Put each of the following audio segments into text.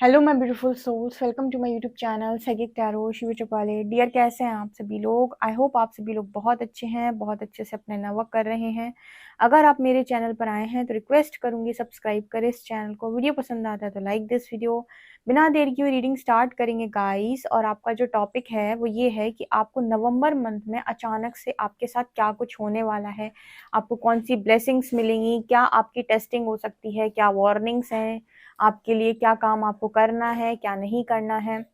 Hello my beautiful souls, welcome to my YouTube channel psychic tarot Shiv Chaupale. Dear, कैसे हैं आप सभी लोग? आई होप आप सभी लोग बहुत अच्छे हैं, बहुत अच्छे से अपने वर्क कर रहे हैं। अगर आप मेरे चैनल पर आए हैं तो रिक्वेस्ट करूंगी सब्सक्राइब करें इस चैनल को। वीडियो पसंद आता है तो लाइक दिस वीडियो। बिना देर की हुई रीडिंग स्टार्ट करेंगे गाइस। और आपका जो टॉपिक है वो ये है कि आपको नवंबर मंथ में अचानक से आपके साथ क्या कुछ होने वाला है, आपको कौन सी ब्लेसिंग्स मिलेंगी, क्या आपकी टेस्टिंग हो सकती है, क्या वार्निंग्स हैं आपके लिए, क्या काम आपको करना है, क्या नहीं करना है,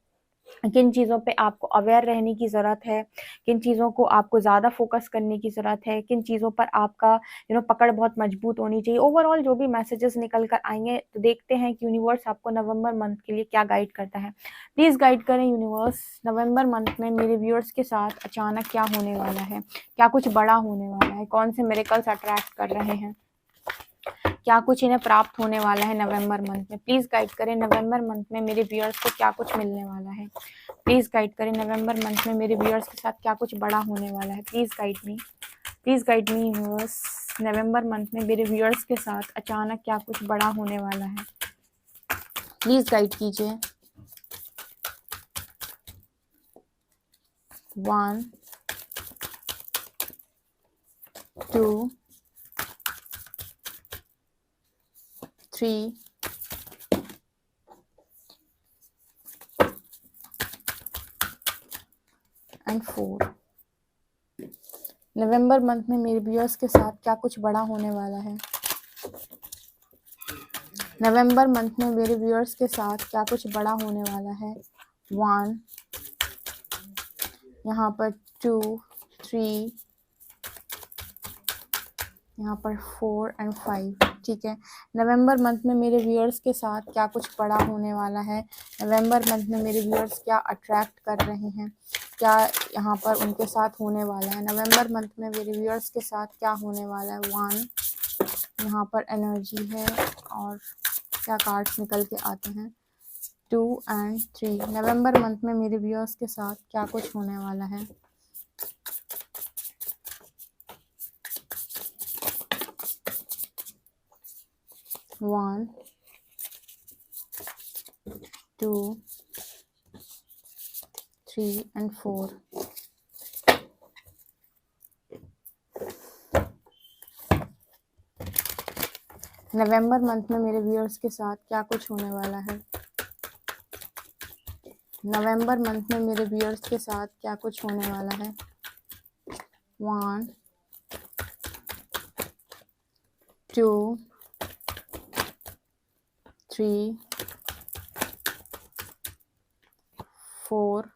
किन चीज़ों पे आपको अवेयर रहने की ज़रूरत है, किन चीज़ों को आपको ज़्यादा फोकस करने की ज़रूरत है, किन चीज़ों पर आपका पकड़ बहुत मजबूत होनी चाहिए। ओवरऑल जो भी मैसेजेस निकल कर आएंगे तो देखते हैं कि यूनिवर्स आपको नवंबर मंथ के लिए क्या गाइड करता है। प्लीज़ गाइड करें यूनिवर्स, नवंबर मंथ में मेरे व्यूअर्स के साथ अचानक क्या होने वाला है, क्या कुछ बड़ा होने वाला है, कौन से मिरेकल्स अट्रैक्ट कर रहे हैं, क्या कुछ इन्हें प्राप्त होने वाला है नवंबर मंथ में। प्लीज गाइड करें नवंबर मंथ में मेरे व्यूअर्स को क्या कुछ मिलने वाला है। प्लीज गाइड करें नवंबर मंथ में मेरे व्यूअर्स के साथ क्या कुछ बड़ा होने वाला है। Please guide me, please guide me universe, November month में मेरे व्यूअर्स के साथ अचानक क्या कुछ बड़ा होने वाला है। प्लीज गाइड कीजिए। 1 2 3 and 4। नवंबर मंथ में मेरे व्यूअर्स के साथ क्या कुछ बड़ा होने वाला है। नवंबर मंथ में मेरे व्यूअर्स के साथ क्या कुछ बड़ा होने वाला है। 1, यहाँ पर 2 3, यहाँ पर 4 and 5। ठीक है, नवंबर मंथ में मेरे व्यूअर्स के साथ क्या कुछ बड़ा होने वाला है। नवंबर मंथ में मेरे व्यूअर्स क्या अट्रैक्ट कर रहे हैं, क्या यहाँ पर उनके साथ होने वाला है। नवंबर मंथ में मेरे व्यूअर्स के साथ क्या होने वाला है। 1, यहाँ पर एनर्जी है और क्या कार्ड्स निकल के आते हैं। 2 and 3, नवंबर मंथ में मेरे व्यूअर्स के साथ क्या कुछ होने वाला है। One, 2 3 and 4। नवंबर मंथ में मेरे व्यूअर्स के साथ क्या कुछ होने वाला है। नवंबर मंथ में मेरे व्यूअर्स के साथ क्या कुछ होने वाला है। 1 2 3 4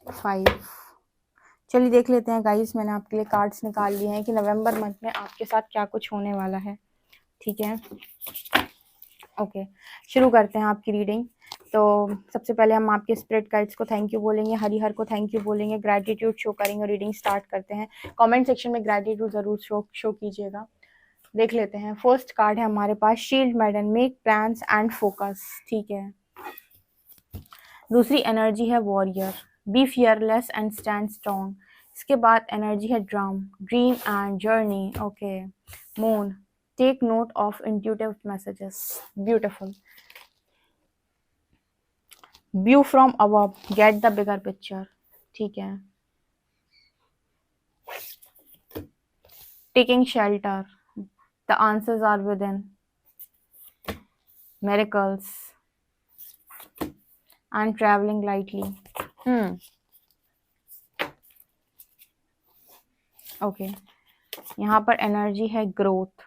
5। चलिए देख लेते हैं गाइस, मैंने आपके लिए कार्ड्स निकाल लिए हैं कि नवंबर मंथ में आपके साथ क्या कुछ होने वाला है। ठीक है, ओके, शुरू करते हैं आपकी रीडिंग। तो सबसे पहले हम आपके स्पिरिट गाइड्स को थैंक यू बोलेंगे, हरिहर को थैंक यू बोलेंगे, ग्रैटिट्यूड शो करेंगे। रीडिंग स्टार्ट करते हैं। कमेंट सेक्शन में ग्रैटिट्यूड जरूर शो कीजिएगा। देख लेते हैं। फर्स्ट कार्ड है हमारे पास shield maiden, make plans and focus. ठीक है, दूसरी एनर्जी है warrior, be fearless and stand strong. इसके बाद एनर्जी है drum, dream and journey. Okay, moon, take note of intuitive messages. Beautiful, view from above, get the bigger picture. ठीक है, taking shelter, the answers are within, miracles and traveling lightly। Okay, यहाँ पर energy है growth,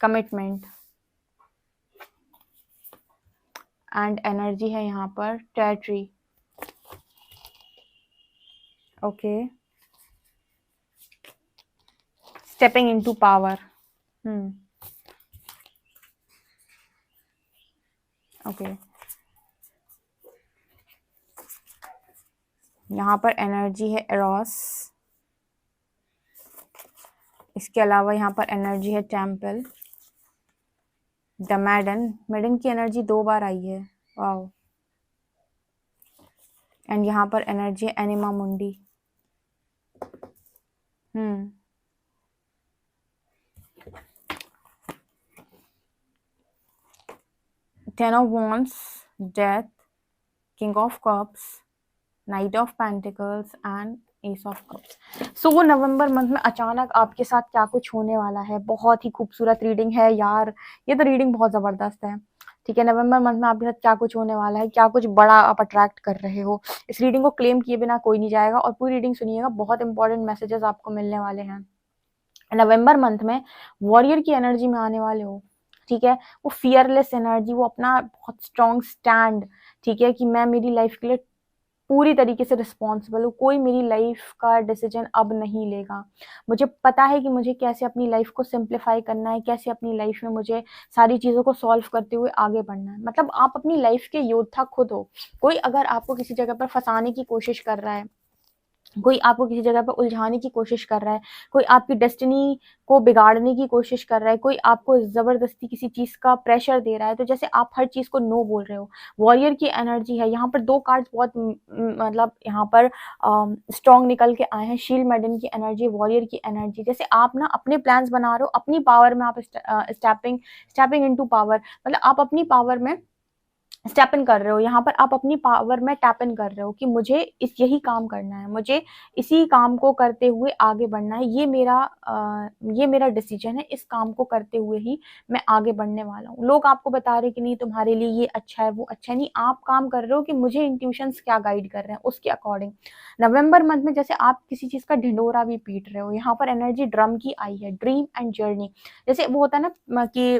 commitment and energy है यहाँ पर territory. Okay, stepping into power. Okay, यहाँ पर एनर्जी है एरोस। इसके अलावा यहाँ पर एनर्जी है टेम्पल, द मैडन। मैडन की एनर्जी 2 बार आई है, वाओ। एंड यहाँ पर एनर्जी है एनिमा मुंडी। 10 of Wands, Death, King of Cups, Knight of Pentacles and Ace of Cups. So November month में अचानक आपके साथ क्या कुछ होने वाला है। बहुत ही खूबसूरत रीडिंग है यार, ये तो रीडिंग बहुत जबरदस्त है। ठीक है, नवंबर मंथ में आपके साथ क्या कुछ होने वाला है, क्या कुछ बड़ा आप अट्रैक्ट कर रहे हो। इस रीडिंग को क्लेम किए बिना कोई नहीं जाएगा और पूरी रीडिंग सुनिएगा, बहुत इंपॉर्टेंट मैसेजेस आपको मिलने वाले हैं। नवंबर मंथ में वॉरियर की एनर्जी में आने वाले हो। ठीक है, वो फियरलेस एनर्जी, वो अपना बहुत स्ट्रॉन्ग स्टैंड, ठीक है, कि मैं मेरी लाइफ के लिए पूरी तरीके से रिस्पॉन्सिबल हूँ, कोई मेरी लाइफ का डिसीजन अब नहीं लेगा। मुझे पता है कि मुझे कैसे अपनी लाइफ को सिंप्लीफाई करना है, कैसे अपनी लाइफ में मुझे सारी चीज़ों को सॉल्व करते हुए आगे बढ़ना है। मतलब आप अपनी लाइफ के योद्धा खुद हो। कोई अगर आपको किसी जगह पर फंसाने की कोशिश कर रहा है, कोई आपको किसी जगह पर उलझाने की कोशिश कर रहा है, कोई आपकी डेस्टिनी को बिगाड़ने की कोशिश कर रहा है, कोई आपको ज़बरदस्ती किसी चीज़ का प्रेशर दे रहा है, तो जैसे आप हर चीज़ को नो बोल रहे हो। वॉरियर की एनर्जी है यहाँ पर। 2 कार्ड्स बहुत मतलब यहाँ पर स्ट्रॉन्ग निकल के आए हैं। शील्ड मेडन की एनर्जी, वॉरियर की एनर्जी। जैसे आप ना अपने प्लान्स बना रहे हो, अपनी पावर में आप स्टेपिंग इनटू पावर, मतलब आप अपनी पावर में स्टेप इन कर रहे हो। यहाँ पर आप अपनी पावर में टैप इन कर रहे हो कि मुझे यही काम करना है, मुझे इसी काम को करते हुए आगे बढ़ना है। ये मेरा डिसीजन है, इस काम को करते हुए ही मैं आगे बढ़ने वाला हूँ। लोग आपको बता रहे कि नहीं तुम्हारे लिए ये अच्छा है, वो अच्छा है, नहीं, आप काम कर रहे हो कि मुझे इंट्यूशंस क्या गाइड कर रहे हैं उसके अकॉर्डिंग। नवंबर मंथ में जैसे आप किसी चीज का ढिंडोरा भी पीट रहे हो, यहाँ पर एनर्जी ड्रम की आई है, ड्रीम एंड जर्नी। जैसे वो होता है ना कि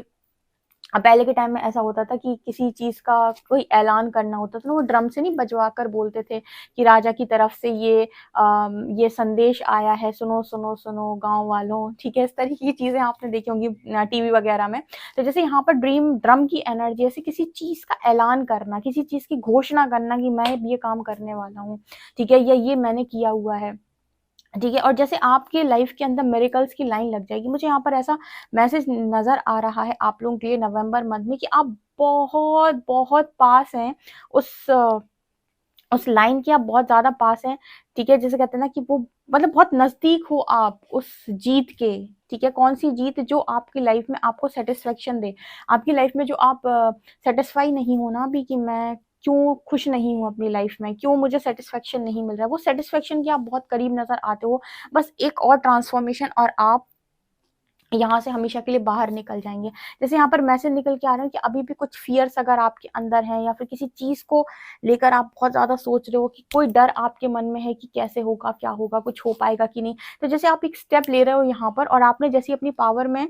पहले के टाइम में ऐसा होता था कि किसी चीज का कोई ऐलान करना होता था ना, वो ड्रम से नहीं बजवा कर बोलते थे कि राजा की तरफ से ये संदेश आया है, सुनो सुनो सुनो गांव वालों। ठीक है, इस तरीके की चीजें आपने देखी होंगी टीवी वगैरह में। तो जैसे यहाँ पर ड्रम की एनर्जी, जैसे किसी चीज का ऐलान करना, किसी चीज की घोषणा करना कि मैं ये काम करने वाला हूँ, ठीक है, या ये मैंने किया हुआ है। ठीक है, और जैसे आपके लाइफ के अंदर मिरेकल्स की लाइन लग जाएगी। मुझे यहाँ पर ऐसा मैसेज नजर आ रहा है आप लोगों के लिए नवंबर मंथ में कि आप बहुत बहुत पास हैं उस लाइन के, आप बहुत ज्यादा पास हैं। ठीक है, जैसे कहते हैं ना कि वो मतलब बहुत नजदीक हो आप उस जीत के। ठीक है, कौन सी जीत? जो आपकी लाइफ में आपको सेटिस्फेक्शन दे। आपकी लाइफ में जो आप सेटिस्फाई नहीं हो ना अभी कि मैं क्यों खुश नहीं हूँ अपनी लाइफ में, क्यों मुझे सेटिस्फेक्शन नहीं मिल रहा है, वो सेटिस्फेक्शन के आप बहुत करीब नजर आते हो। बस एक और ट्रांसफॉर्मेशन और आप यहाँ से हमेशा के लिए बाहर निकल जाएंगे। जैसे यहाँ पर मैसेज निकल के आ रहा है कि अभी भी कुछ फियर्स अगर आपके अंदर हैं, या फिर किसी चीज को लेकर आप बहुत ज्यादा सोच रहे हो, कि कोई डर आपके मन में है कि कैसे होगा, क्या होगा, कुछ हो पाएगा कि नहीं। तो जैसे आप एक स्टेप ले रहे हो यहाँ पर, और आपने जैसे अपनी पावर में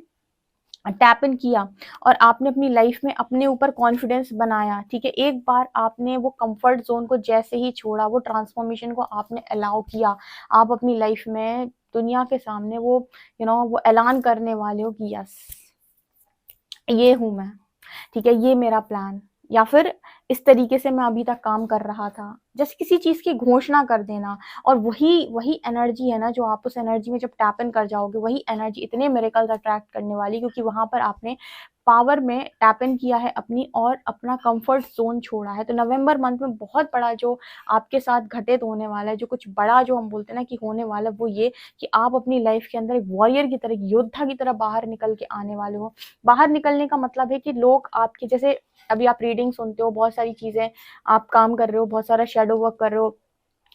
टैप इन किया और आपने अपनी लाइफ में अपने ऊपर कॉन्फिडेंस बनाया। ठीक है, एक बार आपने वो कंफर्ट जोन को जैसे ही छोड़ा, वो ट्रांसफॉर्मेशन को आपने अलाउ किया, आप अपनी लाइफ में दुनिया के सामने वो वो ऐलान करने वाले हो कि यस, ये हूं मैं। ठीक है, ये मेरा प्लान, या फिर इस तरीके से मैं अभी तक काम कर रहा था। जैसे किसी चीज की घोषणा कर देना, और वही वही एनर्जी है ना, जो आप उस एनर्जी में जब टैप इन कर जाओगे, वही एनर्जी इतने मिरेकल्स अट्रैक्ट करने वाली, क्योंकि वहां पर आपने पावर में टैप इन किया है अपनी, और अपना कंफर्ट जोन छोड़ा है। तो नवंबर मंथ में बहुत बड़ा जो आपके साथ घटित होने वाला है, जो कुछ बड़ा जो हम बोलते हैं ना कि होने वाला है, वो ये कि आप अपनी लाइफ के अंदर एक वॉरियर की तरह, योद्धा की तरह बाहर निकल के आने वाले हो। बाहर निकलने का मतलब है कि लोग आपके, जैसे अभी आप रीडिंग सुनते हो, बहुत सारी चीजें आप काम कर रहे हो, बहुत सारा शेडो वर्क कर रहे हो,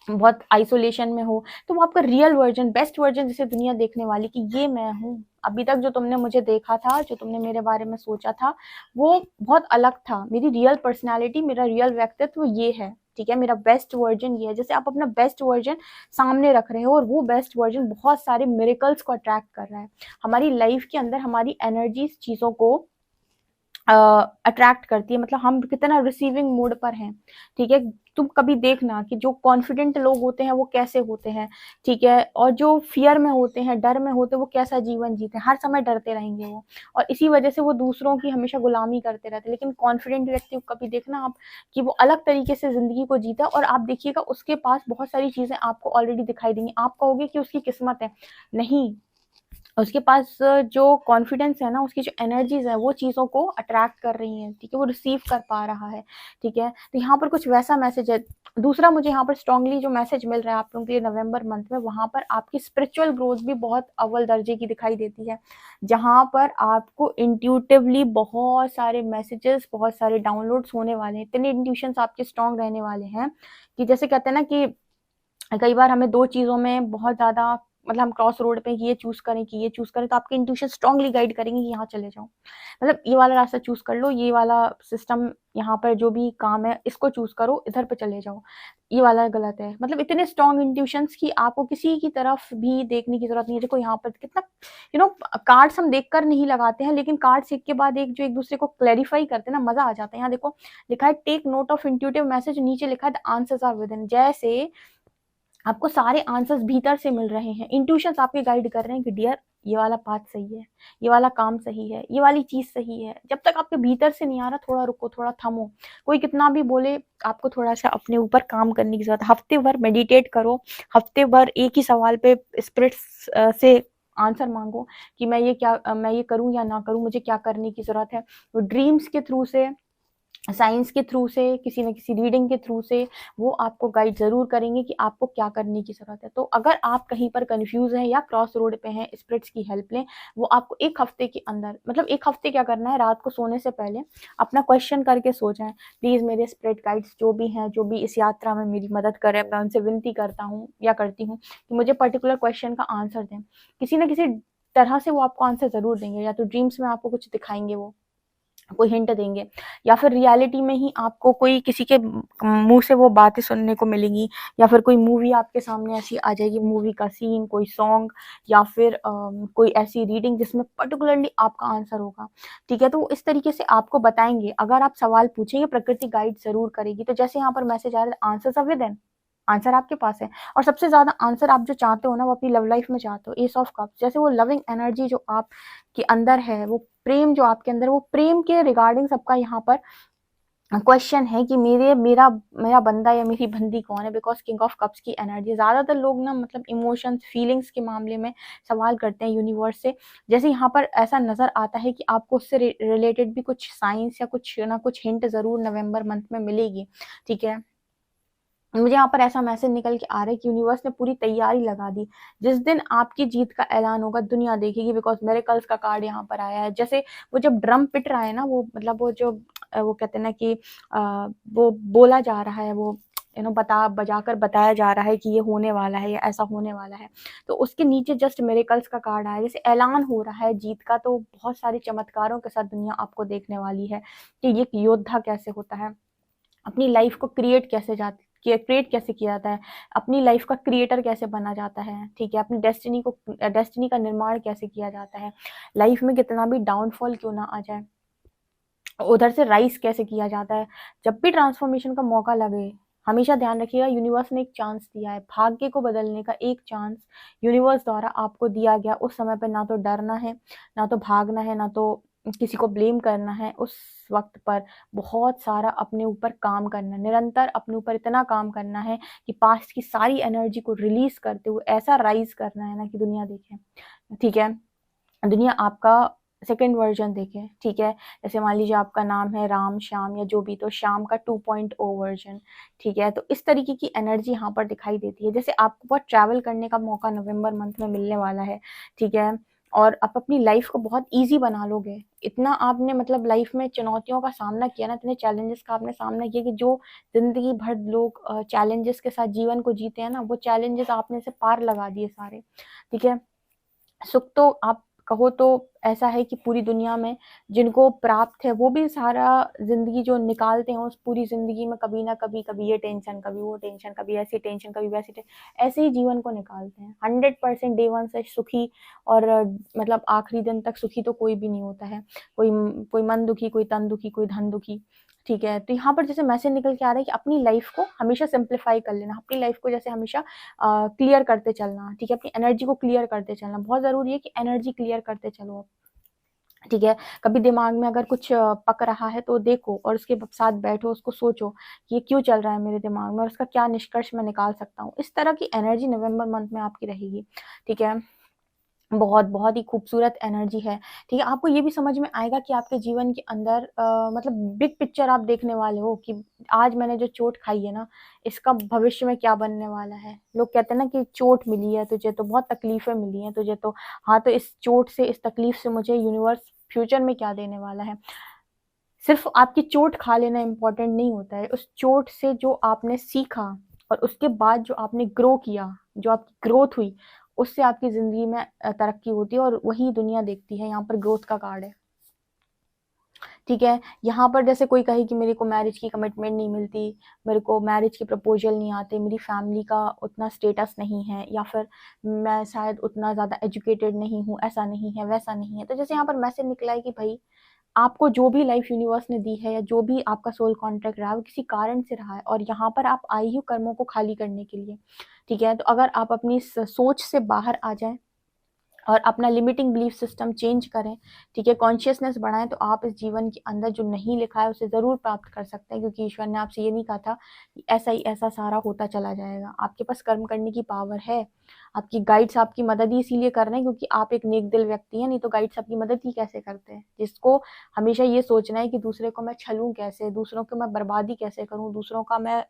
बहुत आइसोलेशन में हो, तो वो आपका रियल वर्जन, बेस्ट वर्जन जिसे दुनिया देखने वाली कि ये मैं हूँ। अभी तक जो तुमने मुझे देखा था, जो तुमने मेरे बारे में सोचा था, वो बहुत अलग था। मेरी रियल पर्सनालिटी, मेरा रियल व्यक्तित्व ये है। ठीक है, मेरा बेस्ट वर्जन ये है। जैसे आप अपना बेस्ट वर्जन सामने रख रहे हो, और वो बेस्ट वर्जन बहुत सारे मिरेकल्स को अट्रैक्ट कर रहा है। हमारी लाइफ के अंदर हमारी एनर्जी चीजों को अट्रैक्ट करती है, मतलब हम कितना रिसीविंग मोड पर हैं। ठीक है, तुम कभी देखना कि जो कॉन्फिडेंट लोग होते हैं वो कैसे होते हैं। ठीक है, और जो फियर में होते हैं, डर में होते हैं, वो कैसा जीवन जीते हैं, हर समय डरते रहेंगे वो, और इसी वजह से वो दूसरों की हमेशा गुलामी करते रहते हैं। लेकिन कॉन्फिडेंट व्यक्ति को कभी देखना आप कि वो अलग तरीके से जिंदगी को जीता, और आप देखिएगा उसके पास बहुत सारी चीजें आपको ऑलरेडी दिखाई देंगी। आप कहोगे कि उसकी किस्मत है, नहीं, उसके पास जो कॉन्फिडेंस है ना, उसकी जो एनर्जीज है, वो चीज़ों को अट्रैक्ट कर रही हैं। ठीक है, वो रिसीव कर पा रहा है। ठीक है, तो यहाँ पर कुछ वैसा मैसेज है। दूसरा मुझे यहाँ पर स्ट्रांगली जो मैसेज मिल रहा है आप लोगों के लिए नवंबर मंथ में, वहाँ पर आपकी स्पिरिचुअल ग्रोथ भी बहुत अव्वल दर्जे की दिखाई देती है, जहाँ पर आपको इंट्यूटिवली बहुत सारे मैसेजेस, बहुत सारे डाउनलोड्स होने वाले हैं। इतने इंट्यूशंस आपके स्ट्रांग रहने वाले हैं कि जैसे कहते हैं ना कि कई बार हमें दो चीज़ों में बहुत ज़्यादा, मतलब हम क्रॉस रोड पे ये चूज़ करें कि ये चूज़ करें, तो आपके इंट्यूशन स्ट्रांगली गाइड करेंगे कि यहाँ चले जाओ, मतलब ये वाला रास्ता चूज़ कर लो, ये वाला सिस्टम यहाँ पर जो भी काम है इसको चूज़ करो, इधर पे चले जाओ, ये वाला गलत है। मतलब इतने स्ट्रांग इंट्यूशंस कि आपको किसी की तरफ भी देखने की ज़रूरत नहीं है। देखो यहाँ पर कितना कार्ड्स हम देखकर नहीं लगाते हैं, लेकिन कार्ड्स एक के बाद एक जो एक दूसरे को क्लैरिफाई करते हैं ना, मज़ा आ जाता है। यहाँ देखो लिखा है take note of intuitive message, नीचे लिखा है द आंसर्स आर विदिन। जैसे आपको सारे आंसर्स भीतर से मिल रहे हैं, इंट्यूशंस आपके गाइड कर रहे हैं कि डियर ये वाला पाथ सही है, ये वाला काम सही है, ये वाली चीज सही है। जब तक आपके भीतर से नहीं आ रहा, थोड़ा रुको, थोड़ा थमो। कोई कितना भी बोले, आपको थोड़ा सा अपने ऊपर काम करने की जरूरत है। हफ्ते भर मेडिटेट करो, हफ्ते भर एक ही सवाल पे स्पिरिट्स से आंसर मांगो कि मैं ये करूं या ना करूं, मुझे क्या करने की जरूरत है। तो ड्रीम्स के थ्रू से, साइंस के थ्रू से, किसी न किसी रीडिंग के थ्रू से वो आपको गाइड ज़रूर करेंगे कि आपको क्या करने की ज़रूरत है। तो अगर आप कहीं पर कन्फ्यूज़ हैं या क्रॉस रोड पे हैं, स्पिरिट्स की हेल्प लें। वो आपको 1 हफ्ते के अंदर, मतलब 1 हफ्ते क्या करना है, रात को सोने से पहले अपना क्वेश्चन करके सो जाएँ। प्लीज़ मेरे स्पिरिट गाइड्स जो भी हैं, जो भी इस यात्रा में मेरी मदद करें, मैं उनसे विनती करता हूँ या करती हूँ कि मुझे पर्टिकुलर क्वेश्चन का आंसर दें। किसी न किसी तरह से वो आपको आंसर ज़रूर देंगे, या तो ड्रीम्स में आपको कुछ दिखाएँगे, वो कोई हिंट देंगे, या फिर रियलिटी में ही आपको कोई किसी के मुंह से वो बातें सुनने को मिलेंगी, या फिर कोई मूवी आपके सामने ऐसी आ जाएगी, मूवी का सीन, कोई सॉन्ग, या फिर कोई ऐसी रीडिंग जिसमें पर्टिकुलरली आपका आंसर होगा। ठीक है, तो इस तरीके से आपको बताएंगे। अगर आप सवाल पूछेंगे, प्रकृति गाइड जरूर करेगी। तो जैसे यहाँ पर मैसेज आ रहा है, आंसर्स आर विदिन, आंसर आपके पास है। और सबसे ज्यादा आंसर आप जो चाहते हो ना, वो अपनी लव लाइफ में चाहते हो। एस ऑफ कप्स, जैसे वो लविंग एनर्जी जो आप के अंदर है, वो प्रेम जो आपके अंदर, वो प्रेम के रिगार्डिंग सबका यहाँ पर क्वेश्चन है कि मेरा मेरा बंदा या मेरी बंदी कौन है। बिकॉज किंग ऑफ कप्स की एनर्जी, ज्यादातर लोग ना मतलब इमोशंस, फीलिंग्स के मामले में सवाल करते हैं यूनिवर्स से। जैसे यहाँ पर ऐसा नजर आता है कि आपको उससे रिलेटेड भी कुछ साइंस या कुछ ना कुछ हिंट जरूर नवंबर मंथ में मिलेगी। ठीक है, मुझे यहाँ पर ऐसा मैसेज निकल के आ रहा है कि यूनिवर्स ने पूरी तैयारी लगा दी। जिस दिन आपकी जीत का ऐलान होगा, दुनिया देखेगी। बिकॉज मिरेकल्स का कार्ड यहाँ पर आया है। जैसे वो जब ड्रम पिट रहा है ना, वो मतलब वो जो वो कहते हैं ना कि वो बोला जा रहा है, वो बजाकर बताया जा रहा है कि ये होने वाला है या ऐसा होने वाला है। तो उसके नीचे जस्ट मिरेकल्स का कार्ड आया, जैसे ऐलान हो रहा है जीत का। तो बहुत सारे चमत्कारों के साथ दुनिया आपको देखने वाली है कि ये योद्धा कैसे होता है, अपनी लाइफ को क्रिएट कैसे किया जाता है, अपनी लाइफ का क्रिएटर कैसे बना जाता है। ठीक है, अपनी डेस्टिनी का निर्माण कैसे किया जाता है। लाइफ में कितना भी डाउनफॉल क्यों ना आ जाए, उधर से राइज कैसे किया जाता है। जब भी ट्रांसफॉर्मेशन का मौका लगे, हमेशा ध्यान रखिएगा, यूनिवर्स ने एक चांस दिया है, भाग्य को बदलने का एक चांस यूनिवर्स द्वारा आपको दिया गया। उस समय पे ना तो डरना है, ना तो भागना है, ना तो किसी को ब्लेम करना है। उस वक्त पर बहुत सारा अपने ऊपर काम करना है, निरंतर अपने ऊपर इतना काम करना है कि पास्ट की सारी एनर्जी को रिलीज करते हुए ऐसा राइज करना है ना कि दुनिया देखे। ठीक है, दुनिया आपका सेकेंड वर्जन देखे। ठीक है, जैसे मान लीजिए आपका नाम है राम, श्याम या जो भी, तो श्याम का 2.0 वर्जन। ठीक है, तो इस तरीके की एनर्जी यहाँ पर दिखाई देती है। जैसे आपको बहुत ट्रैवल करने का मौका नवंबर मंथ में मिलने वाला है। ठीक है, और आप अपनी लाइफ को बहुत इजी बना लोगे। इतना आपने मतलब लाइफ में चुनौतियों का सामना किया ना, इतने चैलेंजेस का आपने सामना किया कि जो जिंदगी भर लोग चैलेंजेस के साथ जीवन को जीते हैं ना, वो चैलेंजेस आपने से पार लगा दिए सारे। ठीक है, सुख तो आप कहो तो ऐसा है कि पूरी दुनिया में जिनको प्राप्त है, वो भी सारा जिंदगी जो निकालते हैं उस पूरी जिंदगी में कभी ना कभी, कभी ये टेंशन, कभी वो टेंशन, कभी ऐसी टेंशन, कभी वैसी टेंशन, ऐसे ही जीवन को निकालते हैं। 100% डे वन से सुखी और मतलब आखिरी दिन तक सुखी तो कोई भी नहीं होता है। कोई कोई मन दुखी, कोई तन दुखी, कोई धन दुखी। ठीक है, तो यहाँ पर जैसे मैसेज निकल के आ रहा है कि अपनी लाइफ को हमेशा सिंप्लीफाई कर लेना, अपनी लाइफ को जैसे हमेशा क्लियर करते चलना। ठीक है, अपनी एनर्जी को क्लियर करते चलना बहुत जरूरी है कि एनर्जी क्लियर करते चलो। ठीक है, कभी दिमाग में अगर कुछ पक रहा है तो देखो और उसके साथ बैठो, उसको सोचो कि ये क्यों चल रहा है मेरे दिमाग में और उसका क्या निष्कर्ष मैं निकाल सकता हूँ। इस तरह की एनर्जी नवंबर मंथ में आपकी रहेगी। ठीक है, बहुत बहुत ही खूबसूरत एनर्जी है। ठीक है, आपको ये भी समझ में आएगा कि आपके जीवन के अंदर मतलब बिग पिक्चर आप देखने वाले हो कि आज मैंने जो चोट खाई है ना, इसका भविष्य में क्या बनने वाला है। लोग कहते हैं ना कि चोट मिली है तुझे तो बहुत तकलीफें मिली हैं तुझे तो, हाँ तो इस चोट से, इस तकलीफ से मुझे यूनिवर्स फ्यूचर में क्या देने वाला है। सिर्फ आपकी चोट खा लेना इम्पोर्टेंट नहीं होता है, उस चोट से जो आपने सीखा और उसके बाद जो आपने ग्रो किया, जो आपकी ग्रोथ हुई, उससे आपकी जिंदगी में तरक्की होती है और वही दुनिया देखती है। यहाँ पर ग्रोथ का कार्ड है। ठीक है, यहाँ पर जैसे कोई कहे कि मेरे को मैरिज की कमिटमेंट नहीं मिलती, मेरे को मैरिज के प्रपोजल नहीं आते, मेरी फैमिली का उतना स्टेटस नहीं है, या फिर मैं शायद उतना ज़्यादा एजुकेटेड नहीं हूँ, ऐसा नहीं है वैसा नहीं है। तो जैसे यहाँ पर मैसेज निकला है कि भाई आपको जो भी लाइफ यूनिवर्स ने दी है या जो भी आपका सोल कॉन्ट्रैक्ट रहा है वो किसी कारण से रहा है, और यहाँ पर आप आई हो कर्मों को खाली करने के लिए। ठीक है, तो अगर आप अपनी सोच से बाहर आ जाएं और अपना लिमिटिंग बिलीफ सिस्टम चेंज करें, ठीक है, कॉन्शियसनेस बढ़ाएं, तो आप इस जीवन के अंदर जो नहीं लिखा है उसे ज़रूर प्राप्त कर सकते हैं, क्योंकि ईश्वर ने आपसे ये नहीं कहा था कि ऐसा ही ऐसा सारा होता चला जाएगा। आपके पास कर्म करने की पावर है। आपकी गाइड्स आपकी मदद ही इसीलिए कर रहे हैं क्योंकि आप एक नेक दिल व्यक्ति हैं, नहीं तो गाइड्स आपकी मदद ही कैसे करते हैं। जिसको हमेशा ये सोचना है कि दूसरे को मैं छलूं कैसे, दूसरों को मैं बर्बादी कैसे करूं, दूसरों का मैं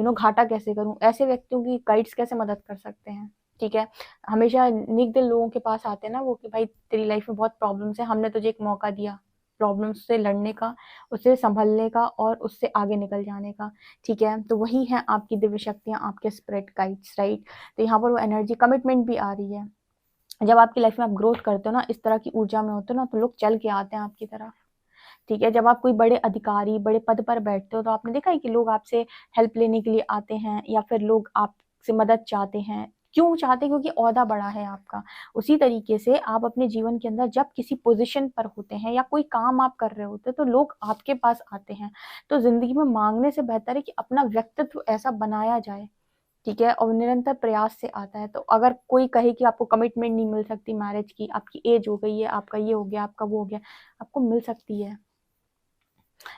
घाटा कैसे करूं, ऐसे व्यक्तियों की गाइड्स कैसे मदद कर सकते हैं। ठीक है, हमेशा नेक दिल लोगों के पास आते हैं ना वो, कि भाई तेरी लाइफ में बहुत प्रॉब्लम्स है, हमने तुझे एक मौका दिया प्रॉब्लम्स से लड़ने का, उससे संभलने का और उससे आगे निकल जाने का। ठीक है, तो वही है आपकी दिव्य शक्तियां, आपके स्पिरिट गाइड्स, राइट। तो यहाँ पर वो एनर्जी कमिटमेंट भी आ रही है। जब आपकी लाइफ में आप ग्रोथ करते हो ना, इस तरह की ऊर्जा में होते हो ना, तो लोग चल के आते हैं आपकी तरफ। ठीक है, जब आप कोई बड़े अधिकारी बड़े पद पर बैठते हो तो आपने देखा है कि लोग आपसे हेल्प लेने के लिए आते हैं, या फिर लोग आपसे मदद चाहते हैं। क्यों चाहते हैं? क्योंकि ओहदा बड़ा है आपका। उसी तरीके से आप अपने जीवन के अंदर जब किसी पोजीशन पर होते हैं या कोई काम आप कर रहे होते हैं तो लोग आपके पास आते हैं। तो जिंदगी में मांगने से बेहतर है कि अपना व्यक्तित्व ऐसा बनाया जाए। ठीक है, और निरंतर प्रयास से आता है। तो अगर कोई कहे कि आपको कमिटमेंट नहीं मिल सकती मैरिज की, आपकी एज हो गई है, आपका ये हो गया, आपका वो हो गया, आपको मिल सकती है।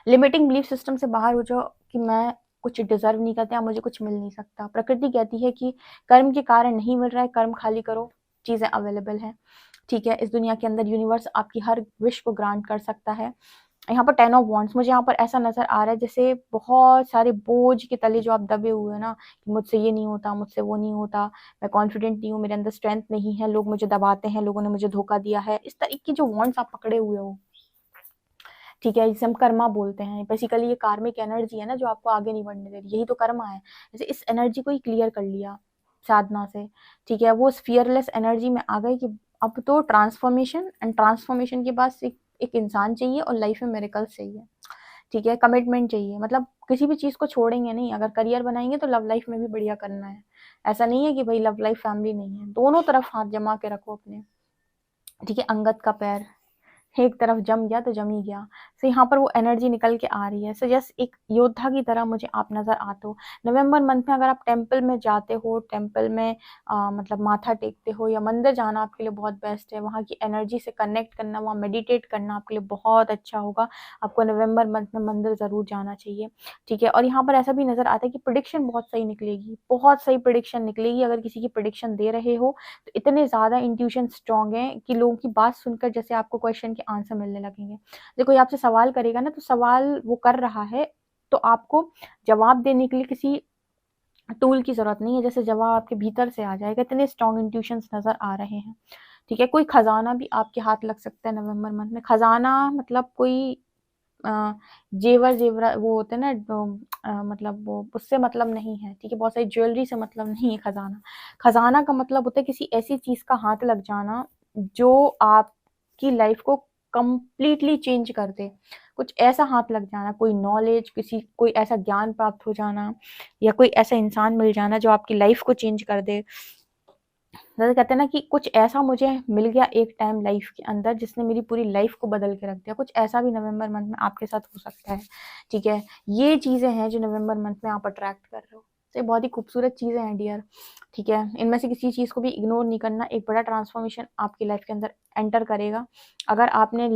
लिमिटिंग बिलीफ सिस्टम से बाहर हो जाओ कि मैं कुछ डिजर्व नहीं करता, मुझे कुछ मिल नहीं सकता। प्रकृति कहती है कि कर्म के कारण नहीं मिल रहा है, कर्म खाली करो, चीजें अवेलेबल हैं। ठीक है, इस दुनिया के अंदर यूनिवर्स आपकी हर विश को ग्रांट कर सकता है। यहाँ पर 10 ऑफ वॉन्ड्स, मुझे यहाँ पर ऐसा नजर आ रहा है जैसे बहुत सारे बोझ के तले जो आप दबे हुए हैं ना, कि मुझसे ये नहीं होता, मुझसे वो नहीं होता, मैं कॉन्फिडेंट नहीं हूँ, मेरे अंदर स्ट्रेंथ नहीं है, लोग मुझे दबाते हैं, लोगों ने मुझे धोखा दिया है, इस तरीके की जो वॉन्ड्स आप पकड़े हुए हो। ठीक है, जिसे हम कर्मा बोलते हैं। बेसिकली ये कार्मिक एनर्जी है ना जो आपको आगे नहीं बढ़ने दे रही, यही तो कर्मा है। जैसे इस एनर्जी को ही क्लियर कर लिया साधना से। ठीक है, वो फियरलेस एनर्जी में आ गई कि अब तो ट्रांसफॉर्मेशन, एंड ट्रांसफॉर्मेशन के बाद एक इंसान चाहिए और लाइफ में मेरेकल्स चाहिए। ठीक है, कमिटमेंट चाहिए, मतलब किसी भी चीज को छोड़ेंगे नहीं। अगर करियर बनाएंगे तो लव लाइफ में भी बढ़िया करना है। ऐसा नहीं है कि भाई लव लाइफ फैमिली नहीं है, दोनों तरफ हाथ जमा के रखो अपने। ठीक है, अंगद का पैर एक तरफ जम गया तो जम ही गया। सो यहाँ पर वो एनर्जी निकल के आ रही है। सो जस्ट एक योद्धा की तरह मुझे आप नजर आते हो। नवंबर मंथ में अगर आप टेम्पल में जाते हो, टेम्पल में मतलब माथा टेकते हो, या मंदिर जाना आपके लिए बहुत बेस्ट है। वहाँ की एनर्जी से कनेक्ट करना, वहाँ मेडिटेट करना आपके लिए बहुत अच्छा होगा। आपको नवंबर मंथ में मंदिर जरूर जाना चाहिए। ठीक है, और यहाँ पर ऐसा भी नजर आता है कि प्रिडिक्शन बहुत सही निकलेगी, बहुत सही प्रिडिक्शन निकलेगी। अगर किसी की प्रिडिक्शन दे रहे हो तो इतने ज्यादा इंट्यूशन स्ट्रांग है कि लोगों की बात सुनकर जैसे आपको क्वेश्चन के आंसर मिलने लगेंगे। देखो, ये आपसे सवाल करेगा ना, तो सवाल वो कर रहा है, तो आपको जवाब देने के लिए किसी टूल की जरूरत नहीं है, जैसे जवाब आपके भीतर से आ जाएगा। इतने स्ट्रॉन्ग इंट्यूशंस नजर आ रहे हैं। ठीक है, कोई खजाना भी आपके हाथ लग सकता है नवंबर मंथ में। खजाना मतलब कोई जेवर जेवर वो होते हैं ना, मतलब वो उससे मतलब नहीं है। ठीक है, बहुत सारी ज्वेलरी से मतलब नहीं है खजाना। खजाना का मतलब होता है किसी ऐसी चीज का हाथ लग जाना जो आपकी लाइफ को कंप्लीटली चेंज कर दे। कुछ ऐसा हाथ लग जाना, कोई नॉलेज, किसी कोई ऐसा ज्ञान प्राप्त हो जाना, या कोई ऐसा इंसान मिल जाना जो आपकी लाइफ को चेंज कर दे। जैसे कहते हैं ना कि कुछ ऐसा मुझे मिल गया एक टाइम लाइफ के अंदर जिसने मेरी पूरी लाइफ को बदल के रख दिया। कुछ ऐसा भी नवंबर मंथ में आपके साथ हो सकता है। ठीक है, ये चीजें हैं जो नवंबर मंथ में आप अट्रैक्ट कर रहे हो। तो ये बहुत ही खूबसूरत चीजें हैं डियर। ठीक है, इनमें से किसी चीज को भी इग्नोर नहीं करना। एक बड़ा ट्रांसफॉर्मेशन आपकी लाइफ के अंदर एंटर करेगा। अगर आपने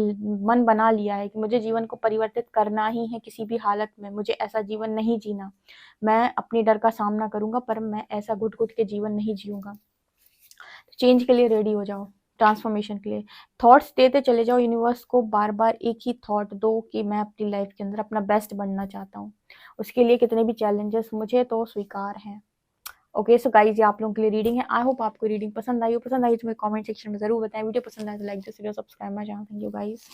मन बना लिया है कि मुझे जीवन को परिवर्तित करना ही है, किसी भी हालत में मुझे ऐसा जीवन नहीं जीना, मैं अपने डर का सामना करूंगा पर मैं ऐसा घुट घुट के जीवन नहीं जीऊंगा, चेंज के लिए रेडी हो जाओ। ट्रांसफॉर्मेशन के लिए। थॉट्स देते चले जाओ यूनिवर्स को, बार बार एक ही थॉट दो कि मैं अपनी लाइफ के अंदर अपना बेस्ट बनना चाहता हूँ। उसके लिए कितने भी चैलेंजेस मुझे तो स्वीकार हैं। ओके सो गाइज, ये आप लोगों के लिए रीडिंग है। आई होप आपको रीडिंग पसंद आई हो। पसंद आई तो मुझे कमेंट सेक्शन में जरूर बताएं। वीडियो पसंद आए तो like this video, subscribe my channel. Thank you guys.